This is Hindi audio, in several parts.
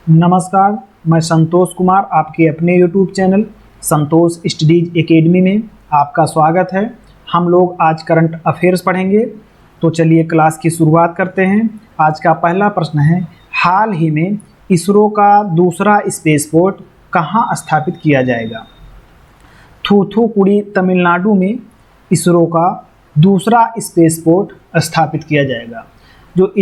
नमस्कार, मैं संतोष कुमार आपके अपने YouTube चैनल संतोष स्टडीज एकेडमी में आपका स्वागत है। हम लोग आज करंट अफेयर्स पढ़ेंगे, तो चलिए क्लास की शुरुआत करते हैं। आज का पहला प्रश्न है, हाल ही में इसरो का दूसरा स्पेसपोर्ट कहाँ स्थापित किया जाएगा? थूथुकुडी तमिलनाडु में इसरो का दूसरा स्पेसपोर्ट स्थापित किया जाएगा। जो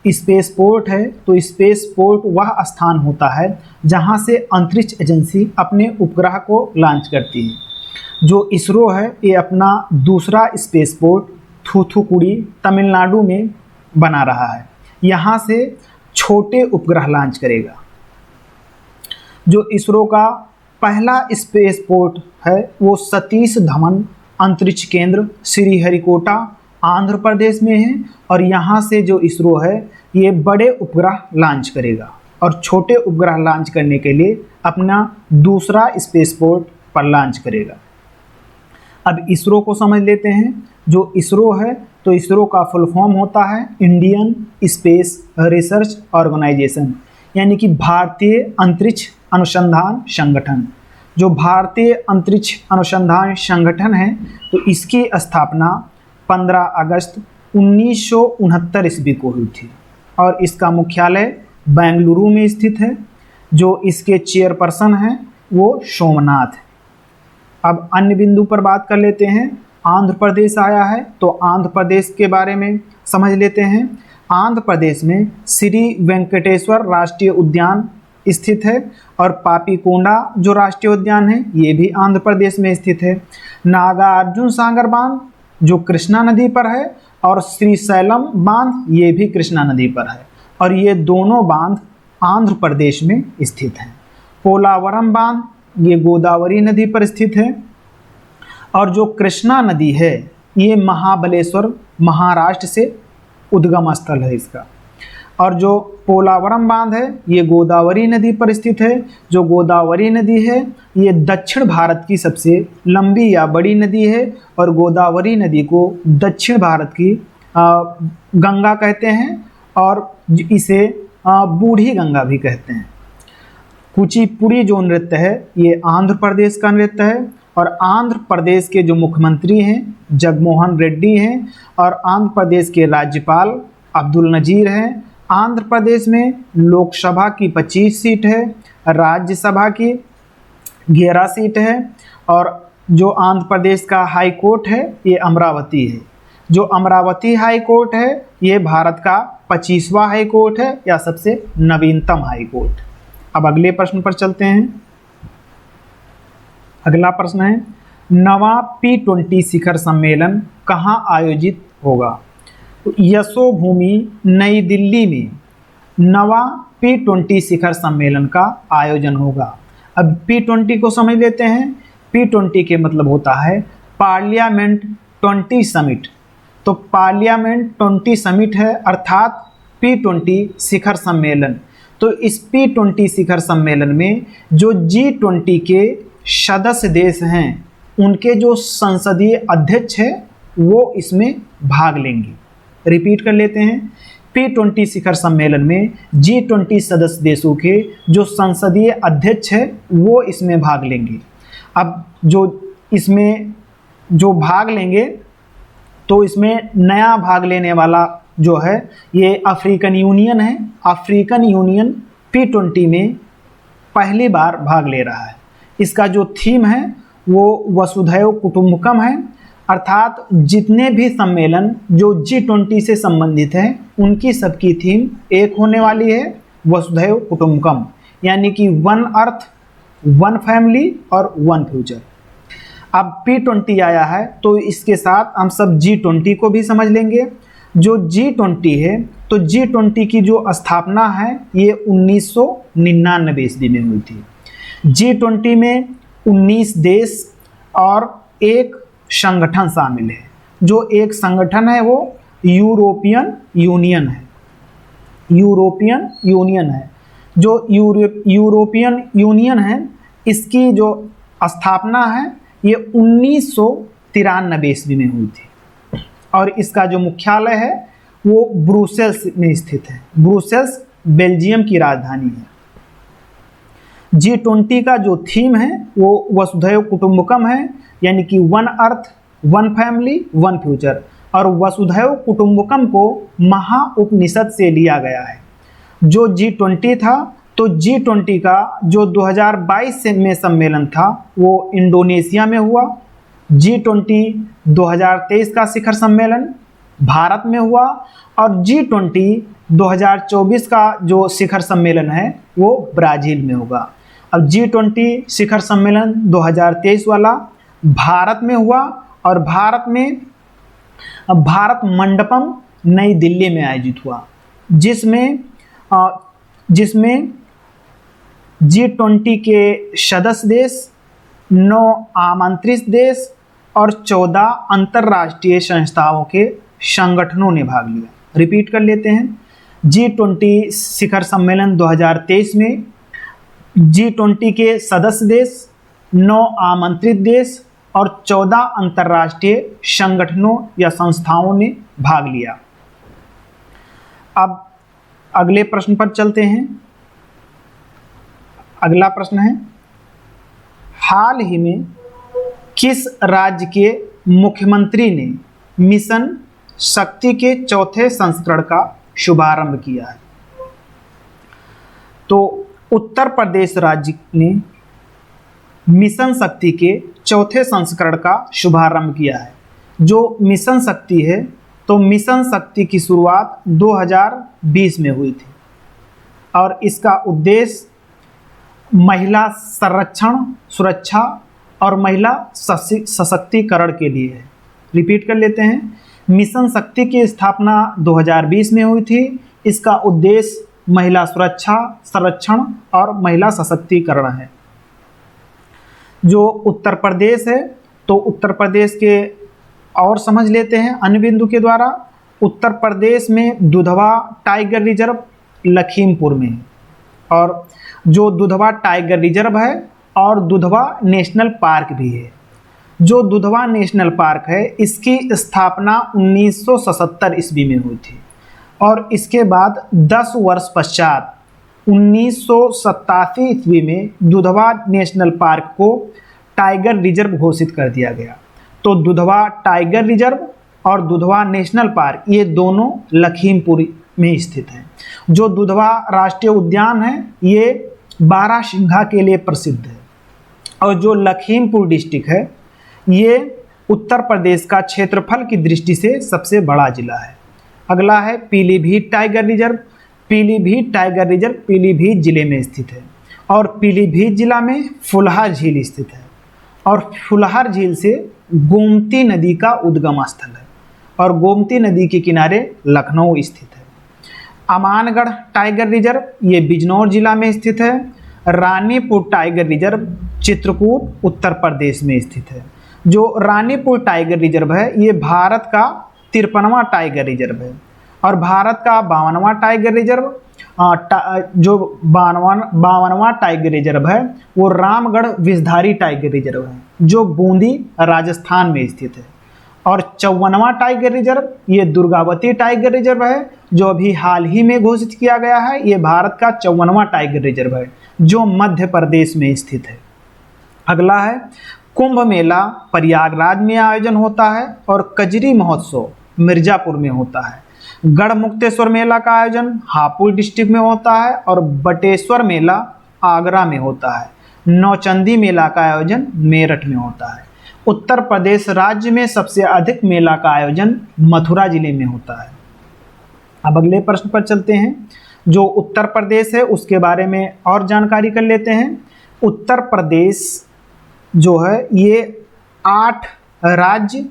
स्पेसपोर्ट है, तो स्पेसपोर्ट वह स्थान होता है जहां से अंतरिक्ष एजेंसी अपने उपग्रह को लॉन्च करती है। जो इसरो है, ये अपना दूसरा स्पेसपोर्ट थूथुकुडी तमिलनाडु में बना रहा है। यहाँ से छोटे उपग्रह लॉन्च करेगा। जो इसरो का पहला स्पेसपोर्ट है, वो सतीश धवन अंतरिक्ष केंद्र श्रीहरिकोटा आंध्र प्रदेश में है, और यहाँ से जो इसरो है ये बड़े उपग्रह लॉन्च करेगा और छोटे उपग्रह लॉन्च करने के लिए अपना दूसरा स्पेसपोर्ट पर लॉन्च करेगा। अब इसरो को समझ लेते हैं। जो इसरो है, तो इसरो का फुल फॉर्म होता है इंडियन स्पेस रिसर्च ऑर्गेनाइजेशन, यानी कि भारतीय अंतरिक्ष अनुसंधान संगठन। जो भारतीय अंतरिक्ष अनुसंधान संगठन है, तो इसकी स्थापना 15 अगस्त 1969 ईस्वी को हुई थी और इसका मुख्यालय बेंगलुरु में स्थित है। जो इसके चेयरपर्सन हैं वो सोमनाथ है। अब अन्य बिंदु पर बात कर लेते हैं। आंध्र प्रदेश आया है, तो आंध्र प्रदेश के बारे में समझ लेते हैं। आंध्र प्रदेश में श्री वेंकटेश्वर राष्ट्रीय उद्यान स्थित है, और पापीकोंडा जो राष्ट्रीय उद्यान है ये भी आंध्र प्रदेश में स्थित है। नागार्जुन सागर बांध जो कृष्णा नदी पर है, और श्रीशैलम बांध ये भी कृष्णा नदी पर है, और ये दोनों बांध आंध्र प्रदेश में स्थित हैं। पोलावरम बांध ये गोदावरी नदी पर स्थित है, और जो कृष्णा नदी है ये महाबलेश्वर महाराष्ट्र से उद्गम स्थल है इसका। और जो पोलावरम बांध है ये गोदावरी नदी पर स्थित है। जो गोदावरी नदी है ये दक्षिण भारत की सबसे लंबी या बड़ी नदी है, और गोदावरी नदी को दक्षिण भारत की गंगा कहते हैं, और इसे बूढ़ी गंगा भी कहते हैं। कुचिपुड़ी जो नृत्य है ये आंध्र प्रदेश का नृत्य है, और आंध्र प्रदेश के जो मुख्यमंत्री हैं जगनमोहन रेड्डी हैं, और आंध्र प्रदेश के राज्यपाल अब्दुल नजीर हैं। आंध्र प्रदेश में लोकसभा की 25 सीट है, राज्यसभा की 11 सीट है, और जो आंध्र प्रदेश का हाई कोर्ट है ये अमरावती है। जो अमरावती हाई कोर्ट है ये भारत का 25वां हाई कोर्ट है, या सबसे नवीनतम हाई कोर्ट। अब अगले प्रश्न पर चलते हैं। अगला प्रश्न है, नवा P20 शिखर सम्मेलन कहाँ आयोजित होगा? यशोभूमि नई दिल्ली में नवा P20 शिखर सम्मेलन का आयोजन होगा। अब P20 को समझ लेते हैं। P20 के मतलब होता है पार्लियामेंट 20 समिट। तो पार्लियामेंट 20 समिट है, अर्थात P20 शिखर सम्मेलन। तो इस P20 शिखर सम्मेलन में जो G20 के सदस्य देश हैं उनके जो संसदीय अध्यक्ष है वो इसमें भाग लेंगे। रिपीट कर लेते हैं। P20 शिखर सम्मेलन में G20 सदस्य देशों के जो संसदीय अध्यक्ष है वो इसमें भाग लेंगे। अब जो इसमें जो भाग लेंगे, तो इसमें नया भाग लेने वाला जो है ये अफ्रीकन यूनियन है। अफ्रीकन यूनियन P20 में पहली बार भाग ले रहा है। इसका जो थीम है वो वसुधैव कुटुंबकम है, अर्थात जितने भी सम्मेलन जो G20 से संबंधित हैं उनकी सबकी थीम एक होने वाली है, वसुधैव कुटुंबकम, यानी कि वन अर्थ, वन फैमिली और वन फ्यूचर। अब P20 आया है, तो इसके साथ हम सब G20 को भी समझ लेंगे। जो G20 है, तो G20 की जो स्थापना है ये 1999 ईस्वी में हुई थी। G20 में 19 देश और एक संगठन शामिल है। जो एक संगठन है वो यूरोपियन यूनियन है। यूरोपियन यूनियन है। जो यूरोपियन यूनियन है, इसकी जो स्थापना है ये 1993 ईस्वी में हुई थी, और इसका जो मुख्यालय है वो ब्रुसेल्स में स्थित है। ब्रुसेल्स बेल्जियम की राजधानी है। G20 का जो थीम है वो वसुधैव कुटुंबकम है, यानी कि one earth, one family, one future. और वसुधैव कुटुंबकम को महाउपनिषद से लिया गया है। जो G20 था, तो G20 का जो 2022 में सम्मेलन था वो इंडोनेशिया में हुआ। G20 2023 का शिखर सम्मेलन भारत में हुआ और G20 2024 का जो शिखर सम्मेलन है वो ब्राज़ील में होगा। अब G20 शिखर सम्मेलन 2023 वाला भारत में हुआ और भारत मंडपम नई दिल्ली में आयोजित हुआ, जिसमें G20 के सदस्य देश, 9 आमंत्रित देश और 14 अंतर्राष्ट्रीय संस्थाओं के संगठनों ने भाग लिया। रिपीट कर लेते हैं, G20 शिखर सम्मेलन 2023 में G20 के सदस्य देश, 9 आमंत्रित देश और 14 अंतर्राष्ट्रीय संगठनों या संस्थाओं ने भाग लिया। अब अगले प्रश्न पर चलते हैं। अगला प्रश्न है, हाल ही में किस राज्य के मुख्यमंत्री ने मिशन शक्ति के चौथे संस्करण का शुभारंभ किया है? तो उत्तर प्रदेश राज्य ने मिशन शक्ति के चौथे संस्करण का शुभारंभ किया है। जो मिशन शक्ति है, तो मिशन शक्ति की शुरुआत 2020 में हुई थी और इसका उद्देश्य महिला संरक्षण, सुरक्षा और महिला सशक्तिकरण के लिए है। रिपीट कर लेते हैं, मिशन शक्ति की स्थापना 2020 में हुई थी। इसका उद्देश्य महिला सुरक्षा, संरक्षण और महिला सशक्तिकरण है। जो उत्तर प्रदेश है, तो उत्तर प्रदेश के और समझ लेते हैं अन्य बिंदु के द्वारा। उत्तर प्रदेश में दुधवा टाइगर रिजर्व लखीमपुर में है और जो दुधवा टाइगर रिजर्व है और दुधवा नेशनल पार्क भी है। जो दुधवा नेशनल पार्क है, इसकी स्थापना 1977 ईस्वी में हुई थी और इसके बाद 10 वर्ष पश्चात 1987 ईस्वी में दुधवा नेशनल पार्क को टाइगर रिजर्व घोषित कर दिया गया। तो दुधवा टाइगर रिजर्व और दुधवा नेशनल पार्क ये दोनों लखीमपुर में स्थित हैं। जो दुधवा राष्ट्रीय उद्यान है ये बारहसिंघा के लिए प्रसिद्ध है और जो लखीमपुर डिस्ट्रिक्ट है ये उत्तर प्रदेश का क्षेत्रफल की दृष्टि से सबसे बड़ा जिला है। अगला है Pilibhit tiger reserve. Pilibhit tiger reserve Pilibhit जिले में स्थित है और पीलीभीत जिला में फुलहार झील स्थित है और फुलहार झील से गोमती नदी का उद्गम स्थल है और गोमती नदी के किनारे लखनऊ स्थित है। अमानगढ़ टाइगर रिजर्व ये बिजनौर जिला में स्थित है। रानीपुर टाइगर रिजर्व चित्रकूट उत्तर प्रदेश में स्थित है। जो रानीपुर टाइगर रिजर्व है ये भारत का 53वां टाइगर रिजर्व है और भारत का 52वां टाइगर रिजर्व जो 52वां टाइगर रिजर्व है वो रामगढ़ विषधारी टाइगर रिजर्व है जो बूंदी राजस्थान में स्थित है और 54वां टाइगर रिजर्व ये दुर्गावती टाइगर रिजर्व है जो अभी हाल ही में घोषित किया गया है। ये भारत का 54वां टाइगर रिजर्व है जो मध्य प्रदेश में स्थित है। अगला है कुंभ मेला प्रयागराज में आयोजन होता है और कजरी महोत्सव मिर्जापुर में होता है। गढ़मुक्तेश्वर मेला का आयोजन हापुड़ डिस्ट्रिक्ट में होता है और बटेश्वर मेला आगरा में होता है। नौचंदी मेला का आयोजन मेरठ में होता है। उत्तर प्रदेश राज्य में सबसे अधिक मेला का आयोजन मथुरा जिले में होता है। अब अगले प्रश्न पर चलते हैं। जो उत्तर प्रदेश है उसके बारे में और जानकारी कर लेते हैं। उत्तर प्रदेश जो है ये 8 राज्य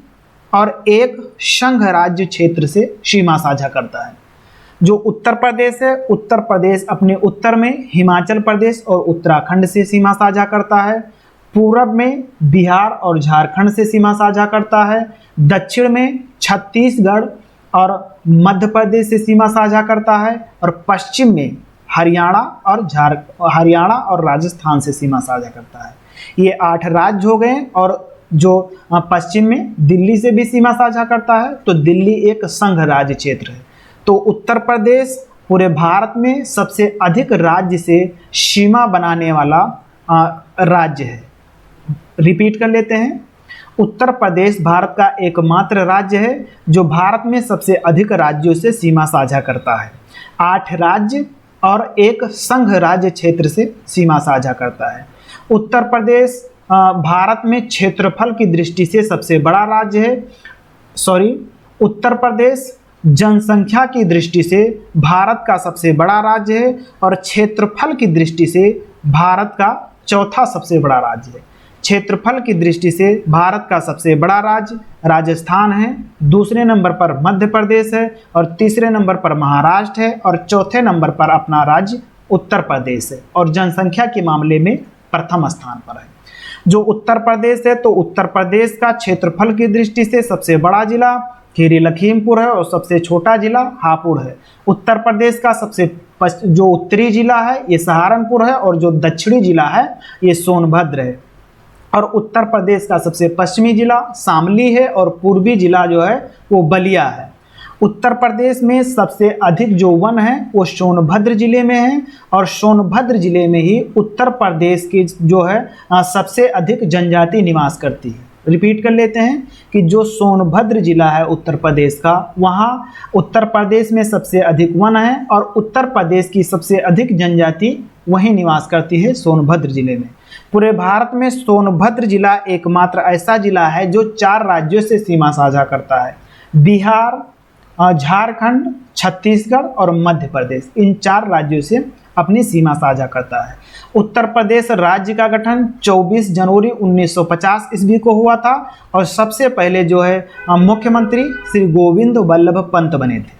और 1 संघ राज्य क्षेत्र से सीमा साझा करता है। जो उत्तर प्रदेश है, उत्तर प्रदेश अपने उत्तर में हिमाचल प्रदेश और उत्तराखंड से सीमा साझा करता है। पूरब में बिहार और झारखंड से सीमा साझा करता है। दक्षिण में छत्तीसगढ़ और मध्य प्रदेश से सीमा साझा करता है और पश्चिम में हरियाणा और राजस्थान से सीमा साझा करता है। ये 8 राज्य हो गए और जो पश्चिम में दिल्ली से भी सीमा साझा करता है। तो दिल्ली एक संघ राज्य क्षेत्र है। तो उत्तर प्रदेश पूरे भारत में सबसे अधिक राज्य से सीमा बनाने वाला राज्य है। रिपीट कर लेते हैं, उत्तर प्रदेश भारत का एकमात्र राज्य है जो भारत में सबसे अधिक राज्यों से सीमा साझा करता है। 8 राज्य और एक संघ राज्य क्षेत्र से सीमा साझा करता है। उत्तर प्रदेश भारत में क्षेत्रफल की दृष्टि से सबसे बड़ा राज्य है। उत्तर प्रदेश जनसंख्या की दृष्टि से भारत का सबसे बड़ा राज्य है और क्षेत्रफल की दृष्टि से भारत का चौथा सबसे बड़ा राज्य है। क्षेत्रफल की दृष्टि से भारत का सबसे बड़ा राज्य राजस्थान है, दूसरे नंबर पर मध्य प्रदेश है और तीसरे नंबर पर महाराष्ट्र है और चौथे नंबर पर अपना राज्य उत्तर प्रदेश है और जनसंख्या के मामले में प्रथम स्थान पर है। जो उत्तर प्रदेश है तो उत्तर प्रदेश का क्षेत्रफल की दृष्टि से सबसे बड़ा जिला खीरी लखीमपुर है और सबसे छोटा जिला हापुड़ है। उत्तर प्रदेश का सबसे जो उत्तरी जिला है ये सहारनपुर है और जो दक्षिणी जिला है ये सोनभद्र है। और उत्तर प्रदेश का सबसे पश्चिमी जिला शामली है और पूर्वी जिला जो है वो बलिया है। उत्तर प्रदेश में सबसे अधिक जो वन है वो सोनभद्र जिले में है और सोनभद्र जिले में ही उत्तर प्रदेश की जो है सबसे अधिक जनजाति निवास करती है। रिपीट कर लेते हैं कि जो सोनभद्र जिला है उत्तर प्रदेश का, वहाँ उत्तर प्रदेश में सबसे अधिक वन है और उत्तर प्रदेश की सबसे अधिक जनजाति वहीं निवास करती है सोनभद्र जिले में। पूरे भारत में सोनभद्र जिला एकमात्र ऐसा जिला है जो 4 राज्यों से सीमा साझा करता है, बिहार, झारखंड, छत्तीसगढ़ और मध्य प्रदेश। इन 4 राज्यों से अपनी सीमा साझा करता है। उत्तर प्रदेश राज्य का गठन 24 जनवरी 1950 ईस्वी को हुआ था और सबसे पहले जो है मुख्यमंत्री श्री गोविंद वल्लभ पंत बने थे।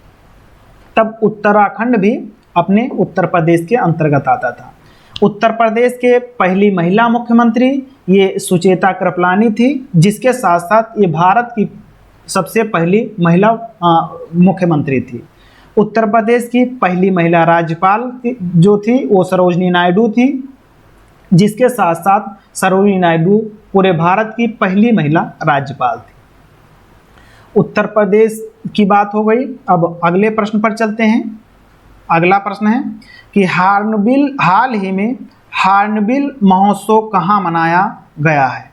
तब उत्तराखंड भी अपने उत्तर प्रदेश के अंतर्गत आता था। उत्तर प्रदेश के पहली महिला मुख्यमंत्री ये सुचेता कृपलानी थी, जिसके साथ साथ ये भारत की सबसे पहली महिला मुख्यमंत्री थी। उत्तर प्रदेश की पहली महिला राज्यपाल जो थी वो सरोजनी नायडू थी, जिसके साथ साथ सरोजनी नायडू पूरे भारत की पहली महिला राज्यपाल थी। उत्तर प्रदेश की बात हो गई। अब अगले प्रश्न पर चलते हैं। अगला प्रश्न है कि हाल ही में हार्नबिल महोत्सव कहाँ मनाया गया है।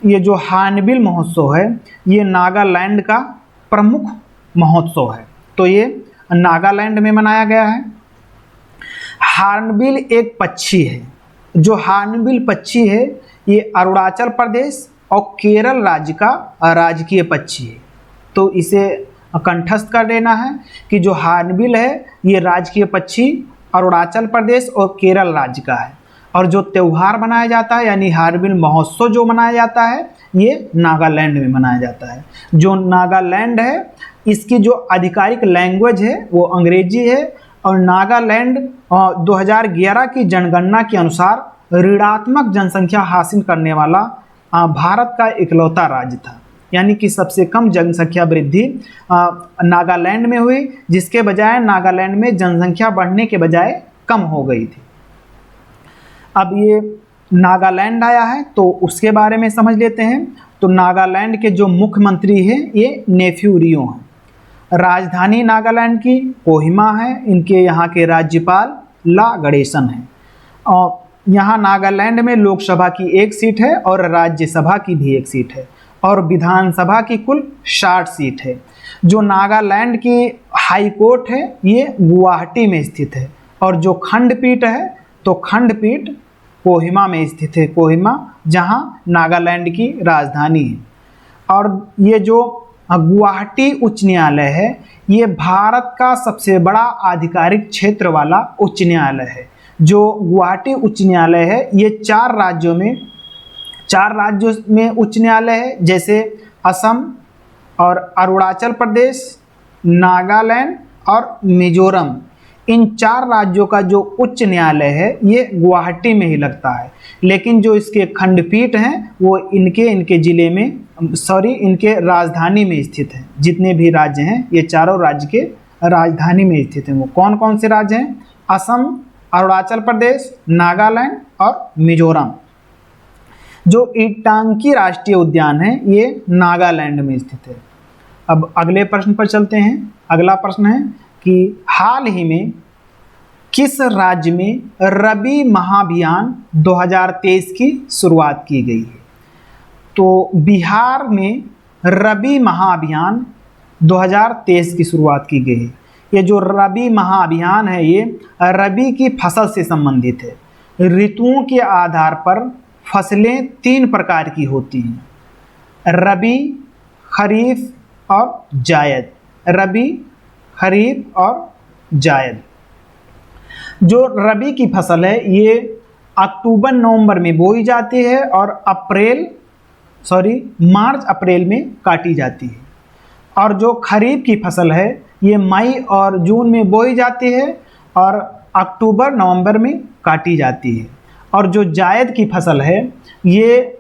ये जो हार्नबिल महोत्सव है ये नागालैंड का प्रमुख महोत्सव है, तो ये नागालैंड में मनाया गया है। हार्नबिल एक पक्षी है। जो हार्नबिल पक्षी है ये अरुणाचल प्रदेश और केरल राज्य का राजकीय पक्षी है, तो इसे कंठस्थ कर देना है कि जो हार्नबिल है ये राजकीय पक्षी अरुणाचल प्रदेश और केरल राज्य का है। और जो त्यौहार मनाया जाता है यानी हार्नबिल महोत्सव जो मनाया जाता है ये नागालैंड में मनाया जाता है। जो नागालैंड है इसकी जो आधिकारिक लैंग्वेज है वो अंग्रेजी है और नागालैंड 2011 की जनगणना के अनुसार ऋणात्मक जनसंख्या हासिल करने वाला भारत का इकलौता राज्य था, यानी कि सबसे कम जनसंख्या वृद्धि नागालैंड में हुई, जिसके बजाय नागालैंड में जनसंख्या बढ़ने के बजाय कम हो गई थी। अब ये नागालैंड आया है तो उसके बारे में समझ लेते हैं। तो नागालैंड के जो मुख्यमंत्री हैं ये नेफ्यू रियो हैं। राजधानी नागालैंड की कोहिमा है। इनके यहाँ के राज्यपाल ला गणेशन हैं। और यहाँ नागालैंड में लोकसभा की 1 सीट है और राज्यसभा की भी 1 सीट है और विधानसभा की कुल 60 सीट है। जो नागालैंड की हाई कोर्ट है ये गुवाहाटी में स्थित है और जो खंडपीठ है तो खंडपीठ कोहिमा में स्थित है, कोहिमा जहाँ नागालैंड की राजधानी है। और ये जो गुवाहाटी उच्च न्यायालय है ये भारत का सबसे बड़ा आधिकारिक क्षेत्र वाला उच्च न्यायालय है। जो गुवाहाटी उच्च न्यायालय है ये 4 राज्यों में उच्च न्यायालय है, जैसे असम और अरुणाचल प्रदेश, नागालैंड और मिजोरम। इन 4 राज्यों का जो उच्च न्यायालय है ये गुवाहाटी में ही लगता है, लेकिन जो इसके खंडपीठ हैं वो इनके ज़िले में इनके राजधानी में स्थित है। जितने भी राज्य हैं ये चारों राज्य के राजधानी में स्थित हैं। वो कौन कौन से राज्य हैं? असम, अरुणाचल प्रदेश, नागालैंड और मिजोरम। जो ईटांकी राष्ट्रीय उद्यान है ये नागालैंड में स्थित है। अब अगले प्रश्न पर चलते हैं। अगला प्रश्न है कि हाल ही में किस राज्य में रबी महाअभियान 2023 की शुरुआत की गई है? तो बिहार में रबी महाअभियान 2023 की शुरुआत की गई है। ये जो रबी महाअभियान है ये रबी की फसल से संबंधित है। ऋतुओं के आधार पर फसलें 3 प्रकार की होती हैं, रबी, खरीफ और जायद। रबी, खरीफ और जायद। जो रबी की फसल है ये अक्टूबर नवंबर में बोई जाती है और मार्च अप्रैल में काटी जाती है। और जो खरीफ की फसल है ये मई और जून में बोई जाती है और अक्टूबर नवंबर में काटी जाती है। और जो जायद की फसल है ये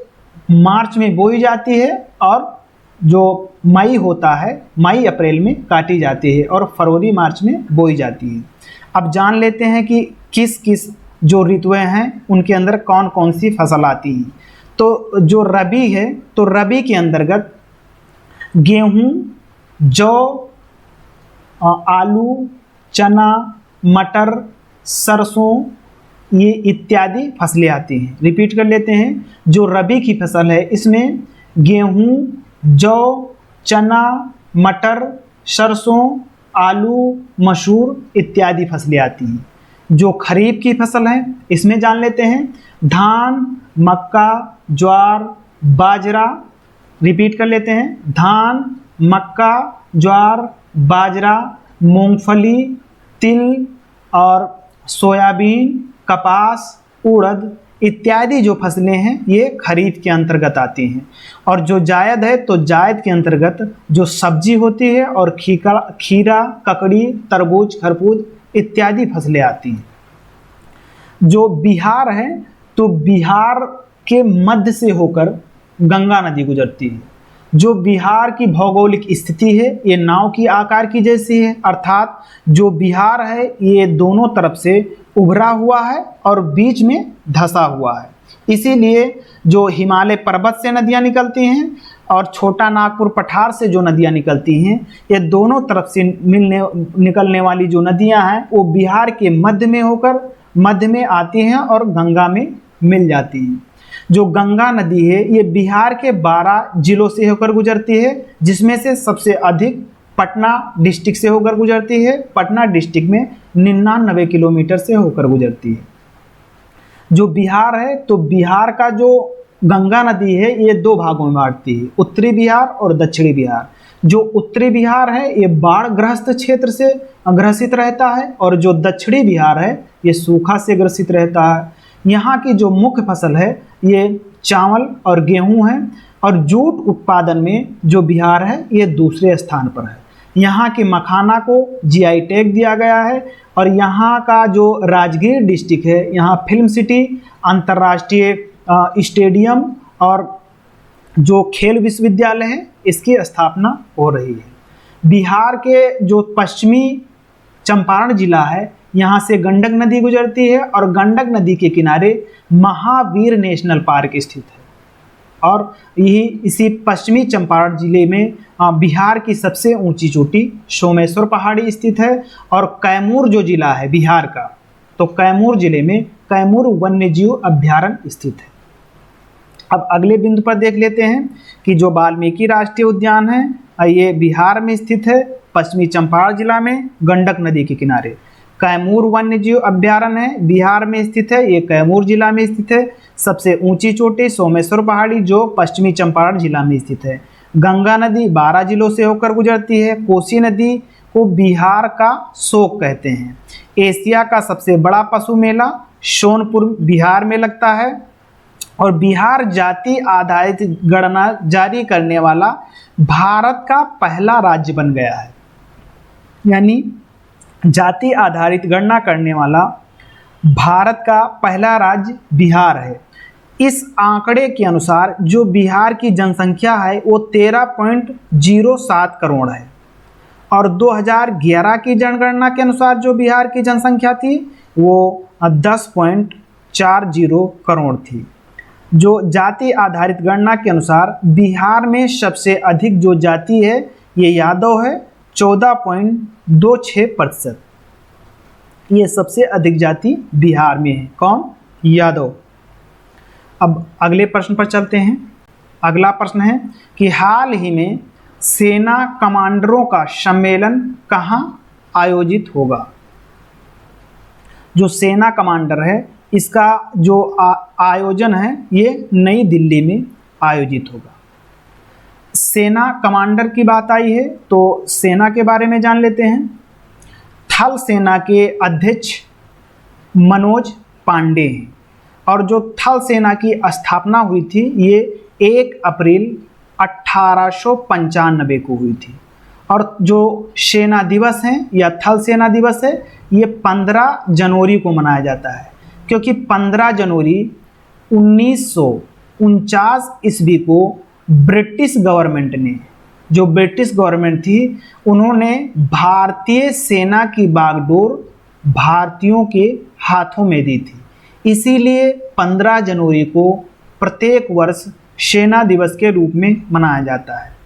मार्च में बोई जाती है और जो मई होता है मई अप्रैल में काटी जाती है और फरवरी मार्च में बोई जाती है। अब जान लेते हैं कि किस किस जो ऋतुएं हैं उनके अंदर कौन कौन सी फसल आती हैं। तो जो रबी है तो रबी के अंतर्गत गेहूं, जौ, आलू, चना, मटर, सरसों ये इत्यादि फसलें आती हैं। रिपीट कर लेते हैं, जो रबी की फसल है इसमें गेहूं, जौ, चना, मटर, सरसों, आलू, मसूर इत्यादि फसलें आती हैं। जो खरीफ की फसल है इसमें जान लेते हैं धान, मक्का, ज्वार, बाजरा। रिपीट कर लेते हैं, धान, मक्का, ज्वार, बाजरा, मूंगफली, तिल और सोयाबीन, कपास, उड़द इत्यादि जो फसलें हैं ये खरीफ के अंतर्गत आती हैं। और जो जायद है तो जायद के अंतर्गत जो सब्जी होती है और खीरा, ककड़ी, तरबूज, खरबूज इत्यादि फसलें आती हैं। जो बिहार है तो बिहार के मध्य से होकर गंगा नदी गुजरती है। जो बिहार की भौगोलिक स्थिति है ये नाव की आकार की जैसी है, अर्थात जो बिहार है ये दोनों तरफ से उभरा हुआ है और बीच में धंसा हुआ है। इसीलिए जो हिमालय पर्वत से नदियाँ निकलती हैं और छोटा नागपुर पठार से जो नदियाँ निकलती हैं ये दोनों तरफ से निकलने वाली जो नदियाँ हैं वो बिहार के मध्य में होकर मध्य में आती हैं और गंगा में मिल जाती हैं। जो गंगा नदी है ये बिहार के 12 जिलों से होकर गुजरती है, जिसमें से सबसे अधिक पटना डिस्ट्रिक्ट से होकर गुजरती है। पटना डिस्ट्रिक्ट में 99 किलोमीटर से होकर गुजरती है। जो बिहार है तो बिहार का जो गंगा नदी है ये 2 भागों में बांटती है, उत्तरी बिहार और दक्षिणी बिहार। जो उत्तरी बिहार है ये बाढ़ ग्रस्त क्षेत्र से ग्रसित रहता है और जो दक्षिणी बिहार है ये सूखा से ग्रसित रहता है। यहाँ की जो मुख्य फसल है ये चावल और गेहूं है और जूट उत्पादन में जो बिहार है ये दूसरे स्थान पर है। यहाँ के मखाना को जीआई टैग दिया गया है और यहाँ का जो राजगीर डिस्ट्रिक्ट है यहाँ फिल्म सिटी, अंतर्राष्ट्रीय स्टेडियम और जो खेल विश्वविद्यालय है इसकी स्थापना हो रही है। बिहार के जो पश्चिमी चंपारण जिला है यहाँ से गंडक नदी गुजरती है और गंडक नदी के किनारे महावीर नेशनल पार्क स्थित है। और यही इसी पश्चिमी चंपारण जिले में बिहार की सबसे ऊंची चोटी सोमेश्वर पहाड़ी स्थित है। और कैमूर जो जिला है बिहार का तो कैमूर जिले में कैमूर वन्यजीव अभ्यारण्य स्थित है। अब अगले बिंदु पर देख लेते हैं कि जो वाल्मीकि राष्ट्रीय उद्यान है ये बिहार में स्थित है, पश्चिमी चंपारण जिला में गंडक नदी के किनारे। कैमूर वन्यजीव अभ्यारण्य है बिहार में स्थित है, ये कैमूर जिला में स्थित है। सबसे ऊंची चोटी सोमेश्वर पहाड़ी जो पश्चिमी चंपारण जिला में स्थित है। गंगा नदी 12 जिलों से होकर गुजरती है। कोसी नदी को बिहार का शोक कहते हैं। एशिया का सबसे बड़ा पशु मेला सोनपुर बिहार में लगता है। और बिहार जाति आधारित गणना जारी करने वाला भारत का पहला राज्य बन गया है। यानी जाति आधारित गणना करने वाला भारत का पहला राज्य बिहार है। इस आंकड़े के अनुसार जो बिहार की जनसंख्या है वो 13.07 करोड़ है और 2011 की जनगणना के अनुसार जो बिहार की जनसंख्या थी वो 10.40 करोड़ थी। जो जाति आधारित गणना के अनुसार बिहार में सबसे अधिक जो जाति है ये यादव है 14.26%। ये सबसे अधिक जाति बिहार में है। कौन? यादव। अब अगले प्रश्न पर चलते हैं। अगला प्रश्न है कि हाल ही में सेना कमांडरों का सम्मेलन कहाँ आयोजित होगा? जो सेना कमांडर है इसका जो आयोजन है ये नई दिल्ली में आयोजित होगा। सेना कमांडर की बात आई है तो सेना के बारे में जान लेते हैं। थल सेना के अध्यक्ष मनोज पांडे हैं और जो थल सेना की स्थापना हुई थी ये 1 अप्रैल 1895 को हुई थी। और जो सेना दिवस है या थल सेना दिवस है ये 15 जनवरी को मनाया जाता है, क्योंकि 15 जनवरी 1949 ईस्वी को ब्रिटिश गवर्नमेंट ने, जो ब्रिटिश गवर्नमेंट थी, उन्होंने भारतीय सेना की बागडोर भारतीयों के हाथों में दी थी। इसीलिए 15 जनवरी को प्रत्येक वर्ष सेना दिवस के रूप में मनाया जाता है।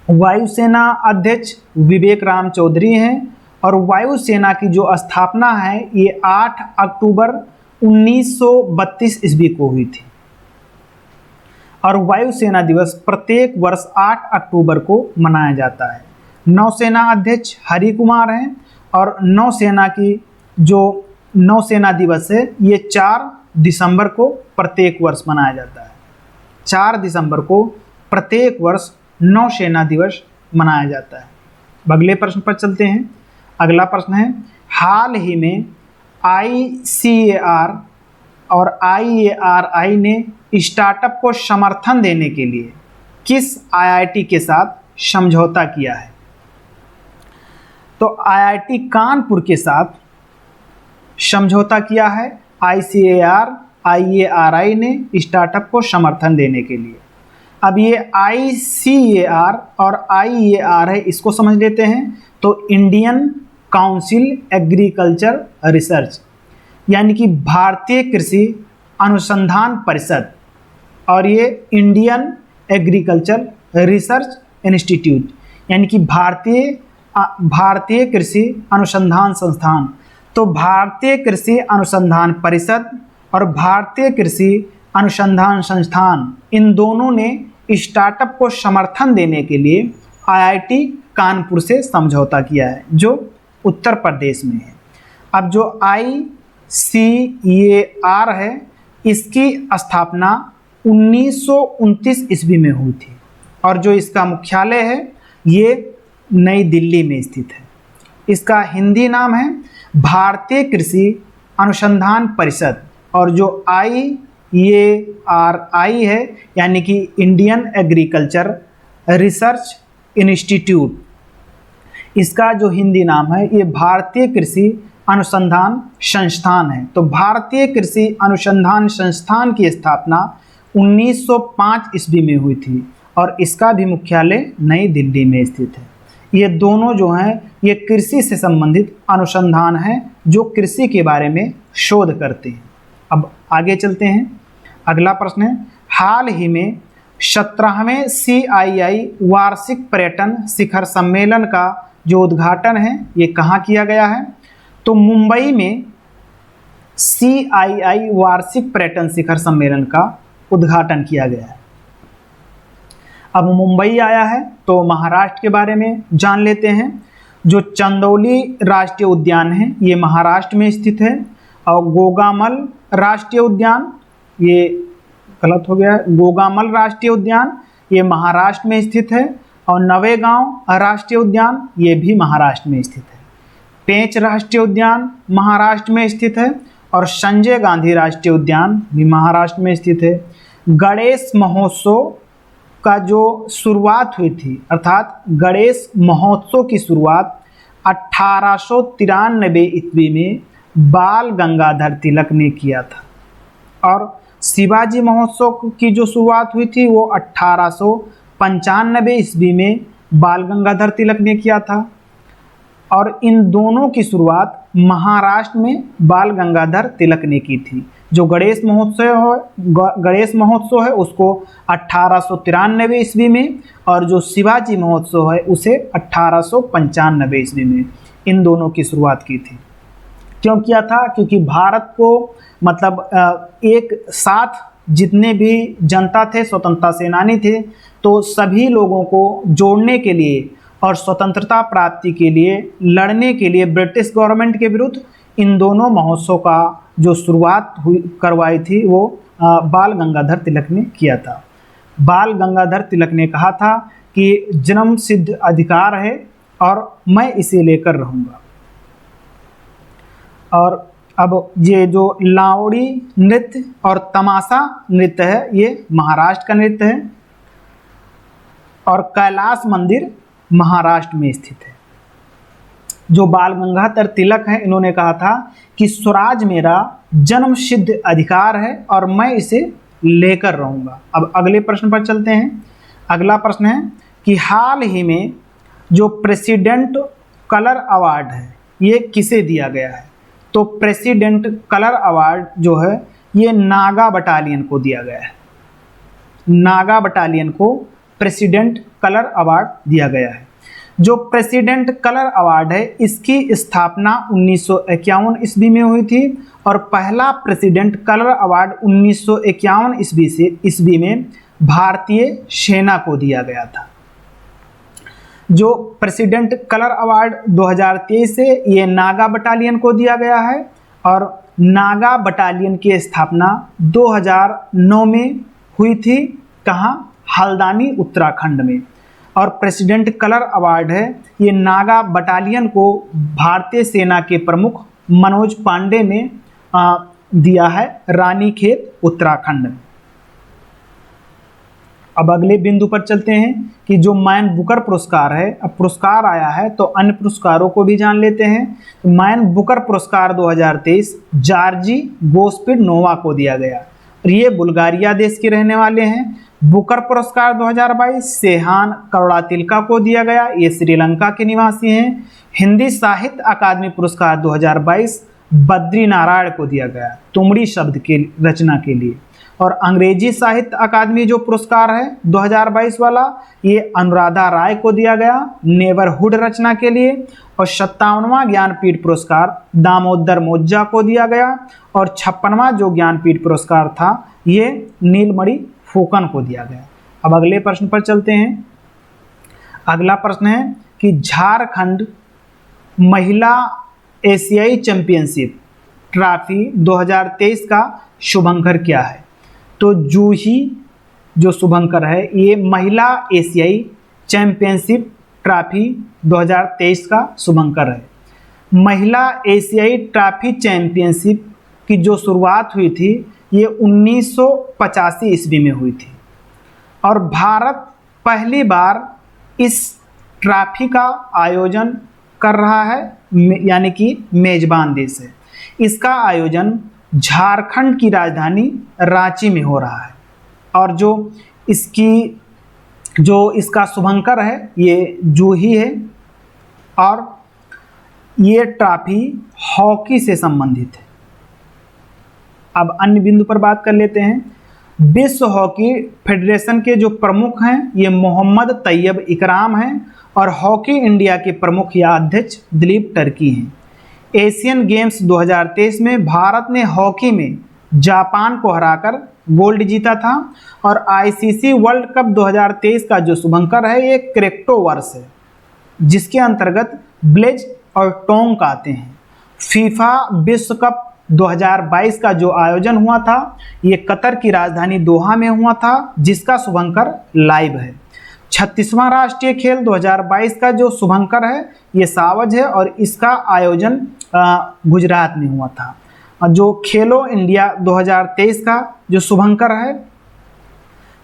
वायुसेना अध्यक्ष विवेक राम चौधरी हैं और वायुसेना की जो स्थापना है ये 8 अक्टूबर 1932 ईस्वी को हुई थी और वायुसेना दिवस प्रत्येक वर्ष 8 अक्टूबर को मनाया जाता है। नौसेना अध्यक्ष हरि कुमार हैं और नौसेना की जो नौसेना दिवस है ये 4 दिसंबर को प्रत्येक वर्ष मनाया जाता है। 4 दिसंबर को प्रत्येक वर्ष नौसेना दिवस मनाया जाता है। अगले प्रश्न पर चलते हैं। अगला प्रश्न है हाल ही में ICAR और IARI ने स्टार्टअप को समर्थन देने के लिए किस IIT के साथ समझौता किया है? तो IIT कानपुर के साथ समझौता किया है ICAR IARI ने स्टार्टअप को समर्थन देने के लिए। अब ये ICAR और IAR है, इसको समझ लेते हैं। तो इंडियन काउंसिल एग्रीकल्चर रिसर्च यानी कि भारतीय कृषि अनुसंधान परिषद और ये इंडियन एग्रीकल्चर रिसर्च इंस्टीट्यूट यानी कि भारतीय कृषि अनुसंधान संस्थान। तो भारतीय कृषि अनुसंधान परिषद और भारतीय कृषि अनुसंधान संस्थान इन दोनों ने स्टार्टअप को समर्थन देने के लिए IIT कानपुर से समझौता किया है, जो उत्तर प्रदेश में है। अब जो ICAR है इसकी स्थापना 1929 ईस्वी में हुई थी और जो इसका मुख्यालय है ये नई दिल्ली में स्थित है। इसका हिंदी नाम है भारतीय कृषि अनुसंधान परिषद और जो IARI है यानी कि इंडियन एग्रीकल्चर रिसर्च इंस्टीट्यूट, इसका जो हिंदी नाम है ये भारतीय कृषि अनुसंधान संस्थान है। तो भारतीय कृषि अनुसंधान संस्थान की स्थापना 1905 ईस्वी में हुई थी और इसका भी मुख्यालय नई दिल्ली में स्थित है। ये दोनों जो हैं ये कृषि से संबंधित अनुसंधान हैं जो कृषि के बारे में शोध करते हैं। अब आगे चलते हैं। अगला प्रश्न है हाल ही में 17वें CII वार्षिक पर्यटन शिखर सम्मेलन का जो उद्घाटन है ये कहाँ किया गया है? तो मुंबई में CII वार्षिक पर्यटन शिखर सम्मेलन का उद्घाटन किया गया है। अब मुंबई आया है तो महाराष्ट्र के बारे में जान लेते हैं। जो चंदौली राष्ट्रीय उद्यान है ये महाराष्ट्र में स्थित है और गोगामल राष्ट्रीय उद्यान, ये गलत हो गया, गोगामल राष्ट्रीय उद्यान ये महाराष्ट्र में स्थित है और नवेगांव राष्ट्रीय उद्यान ये भी महाराष्ट्र में स्थित है। पेंच राष्ट्रीय उद्यान महाराष्ट्र में स्थित है और संजय गांधी राष्ट्रीय उद्यान भी महाराष्ट्र में स्थित है। गणेश महोत्सव का जो शुरुआत हुई थी, अर्थात गणेश महोत्सव की शुरुआत 1893 ईस्वी में बाल गंगाधर तिलक ने किया था और शिवाजी महोत्सव की जो शुरुआत हुई थी वो 1895 ईस्वी में बाल गंगाधर तिलक ने किया था और इन दोनों की शुरुआत महाराष्ट्र में बाल गंगाधर तिलक ने की थी। जो गणेश महोत्सव है उसको 1893 ईस्वी में और जो शिवाजी महोत्सव है उसे 1895 ईस्वी में इन दोनों की शुरुआत की थी। क्यों किया था? क्योंकि भारत को मतलब एक साथ जितने भी जनता थे, स्वतंत्रता सेनानी थे, तो सभी लोगों को जोड़ने के लिए और स्वतंत्रता प्राप्ति के लिए लड़ने के लिए ब्रिटिश गवर्नमेंट के विरुद्ध इन दोनों महोत्सव का जो शुरुआत करवाई थी वो बाल गंगाधर तिलक ने किया था। बाल गंगाधर तिलक ने कहा था कि जन्म सिद्ध अधिकार है और मैं इसे लेकर रहूँगा। और अब ये जो लावड़ी नृत्य और तमाशा नृत्य है, ये महाराष्ट्र का नृत्य है और कैलाश मंदिर महाराष्ट्र में स्थित है। जो बाल गंगाधर तिलक हैं, इन्होंने कहा था कि स्वराज मेरा जन्म सिद्ध अधिकार है और मैं इसे लेकर रहूँगा। अब अगले प्रश्न पर चलते हैं। अगला प्रश्न है कि हाल ही में जो प्रेसिडेंट कलर अवार्ड है ये किसे दिया गया है? तो प्रेसिडेंट कलर अवार्ड जो है ये नागा बटालियन को दिया गया है। नागा बटालियन को प्रेसिडेंट कलर अवार्ड दिया गया है। जो प्रेसिडेंट कलर अवार्ड है इसकी स्थापना 1951 ईस्वी में हुई थी और पहला प्रेसिडेंट कलर अवार्ड 1951 ईस्वी में भारतीय सेना को दिया गया था। जो प्रेसिडेंट कलर अवार्ड 2023 से ये नागा बटालियन को दिया गया है और नागा बटालियन की स्थापना 2009 में हुई थी। कहाँ? हल्द्वानी उत्तराखंड में। और प्रेसिडेंट कलर अवार्ड है ये नागा बटालियन को भारतीय सेना के प्रमुख मनोज पांडे ने दिया है, रानीखेत उत्तराखंड में। अब अगले बिंदु पर चलते हैं कि जो मैन बुकर पुरस्कार है, अब पुरस्कार आया है तो अन्य पुरस्कारों को भी जान लेते हैं। तो मैन बुकर पुरस्कार 2023 जॉर्जी गोस्पिनोवा को दिया गया और ये बुल्गारिया देश के रहने वाले हैं। बुकर पुरस्कार 2022 सेहान करुणातिलका को दिया गया, ये श्रीलंका के निवासी हैं। हिंदी साहित्य अकादमी पुरस्कार 2022 बद्री नारायण को दिया गया तुमड़ी शब्द के रचना के लिए। और अंग्रेजी साहित्य अकादमी जो पुरस्कार है 2022 वाला ये अनुराधा राय को दिया गया नेबरहुड रचना के लिए। और 57वां ज्ञानपीठ पुरस्कार दामोदर मोजा को दिया गया और 56वां जो ज्ञानपीठ पुरस्कार था ये नीलमणि फुकन को दिया गया। अब अगले प्रश्न पर चलते हैं। अगला प्रश्न है कि झारखंड महिला एशियाई चैंपियनशिप ट्रॉफी 2023 का शुभंकर क्या है? तो जूही जो शुभंकर है ये महिला एशियाई चैंपियनशिप ट्रॉफी 2023 का शुभंकर है। महिला एशियाई ट्रॉफी चैंपियनशिप की जो शुरुआत हुई थी ये 1985 ईस्वी में हुई थी और भारत पहली बार इस ट्रॉफी का आयोजन कर रहा है, यानी कि मेजबान देश है। इसका आयोजन झारखंड की राजधानी रांची में हो रहा है और जो इसका शुभंकर है ये जूही है और ये ट्रॉफी हॉकी से संबंधित है। अब अन्य बिंदु पर बात कर लेते हैं। विश्व हॉकी फेडरेशन के जो प्रमुख हैं ये मोहम्मद तैयब इकराम हैं और हॉकी इंडिया के प्रमुख या अध्यक्ष दिलीप टर्की हैं। एशियन गेम्स 2023 में भारत ने हॉकी में जापान को हराकर गोल्ड जीता था और आईसीसी वर्ल्ड कप 2023 का जो शुभंकर है ये क्रिकेटो वर्ष है जिसके अंतर्गत ब्लेज और टोंग आते हैं। फीफा विश्व कप 2022 का जो आयोजन हुआ था ये कतर की राजधानी दोहा में हुआ था जिसका शुभंकर लाइव है। 36वां राष्ट्रीय खेल 2022 का जो शुभंकर है ये सावज है और इसका आयोजन गुजरात में हुआ था। और जो खेलो इंडिया 2023 का जो शुभंकर है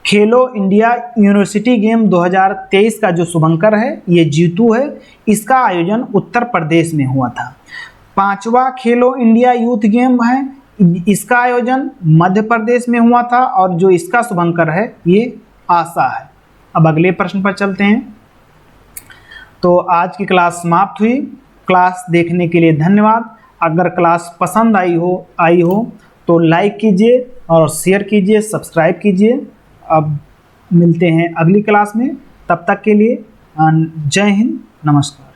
खेलो इंडिया यूनिवर्सिटी गेम 2023 का जो शुभंकर है ये जीतू है, इसका आयोजन उत्तर प्रदेश में हुआ था। 5वां खेलो इंडिया यूथ गेम है, इसका आयोजन मध्य प्रदेश में हुआ था और जो इसका शुभंकर है ये आशा है। अब अगले प्रश्न पर चलते हैं। तो आज की क्लास समाप्त हुई। क्लास देखने के लिए धन्यवाद। अगर क्लास पसंद आई हो तो लाइक कीजिए और शेयर कीजिए, सब्सक्राइब कीजिए। अब मिलते हैं अगली क्लास में, तब तक के लिए जय हिंद, नमस्कार।